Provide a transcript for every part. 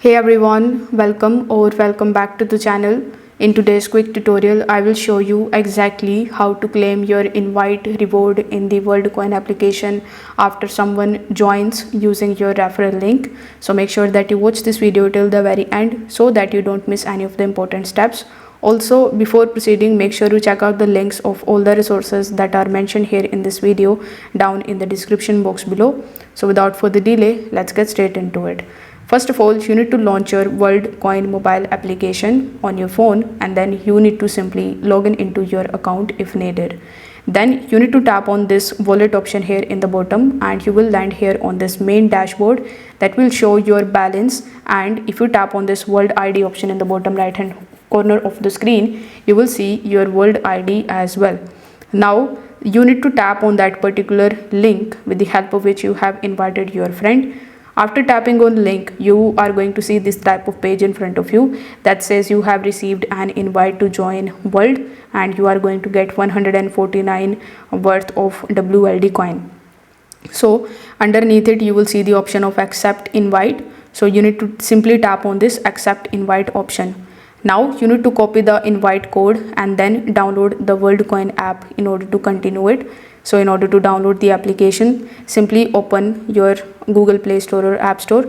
Hey everyone, welcome back to the channel. In today's quick tutorial, I will show you exactly how to claim your invite reward in the Worldcoin application after someone joins using your referral link. So make sure that you watch this video till the very end so that you don't miss any of the important steps. Also, before proceeding, make sure to check out the links of all the resources that are mentioned here in this video down in the description box below. So without further delay, let's get straight into it. First of all, you need to launch your Worldcoin mobile application on your phone, and then you need to simply log in into your account if needed. Then you need to tap on this wallet option here in the bottom, and you will land here on this main dashboard that will show your balance. And if you tap on this World ID option in the bottom right hand corner of the screen, you will see your World ID as well. Now you need to tap on that particular link with the help of which you have invited your friend. After tapping on the link, you are going to see this type of page in front of you that says you have received an invite to join World, and you are going to get 149 worth of WLD coin. So underneath it, you will see the option of accept invite. So you need to simply tap on this accept invite option. Now you need to copy the invite code and then download the Worldcoin app in order to continue it. So in order to download the application, simply open your Google Play Store or App Store.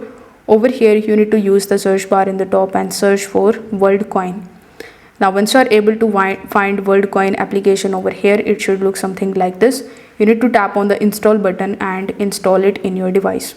Over here, you need to use the search bar in the top and search for Worldcoin. Now once you are able to find Worldcoin application over here, it should look something like this. You need to tap on the install button and install it in your device.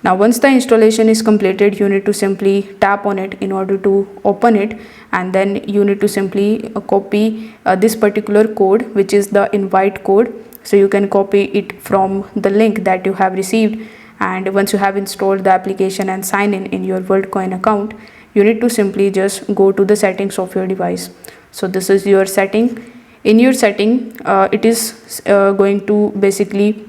Now once the installation is completed, you need to simply tap on it in order to open it, and then you need to simply copy this particular code, which is the invite code. So you can copy it from the link that you have received, and once you have installed the application and sign in your Worldcoin account, you need to simply just go to the settings of your device. So this is your setting. In your setting, it is going to basically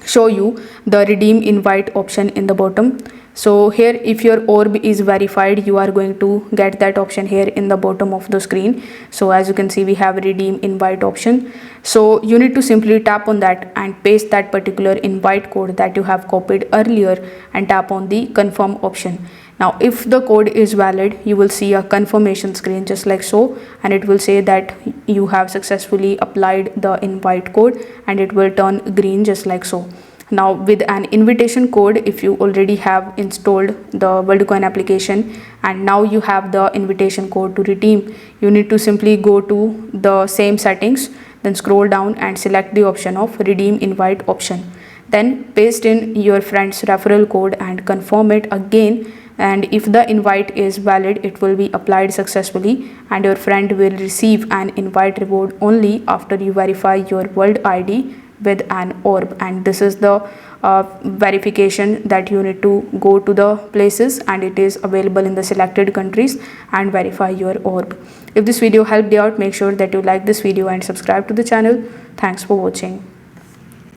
show you the redeem invite option in the bottom. So here, if your orb is verified, you are going to get that option here in the bottom of the screen. So as you can see, we have redeem invite option. So you need to simply tap on that and paste that particular invite code that you have copied earlier and tap on the confirm option. Now if the code is valid, you will see a confirmation screen just like so, and it will say that you have successfully applied the invite code, and it will turn green just like so. Now with an invitation code, if you already have installed the Worldcoin application and now you have the invitation code to redeem, you need to simply go to the same settings, then scroll down and select the option of redeem invite option. Then paste in your friend's referral code and confirm it again, and if the invite is valid, it will be applied successfully, and your friend will receive an invite reward only after you verify your World ID with an orb. And this is the verification that you need to go to the places, and it is available in the selected countries, and verify your orb. If this video helped you out, make sure that you like this video and subscribe to the channel. Thanks for watching.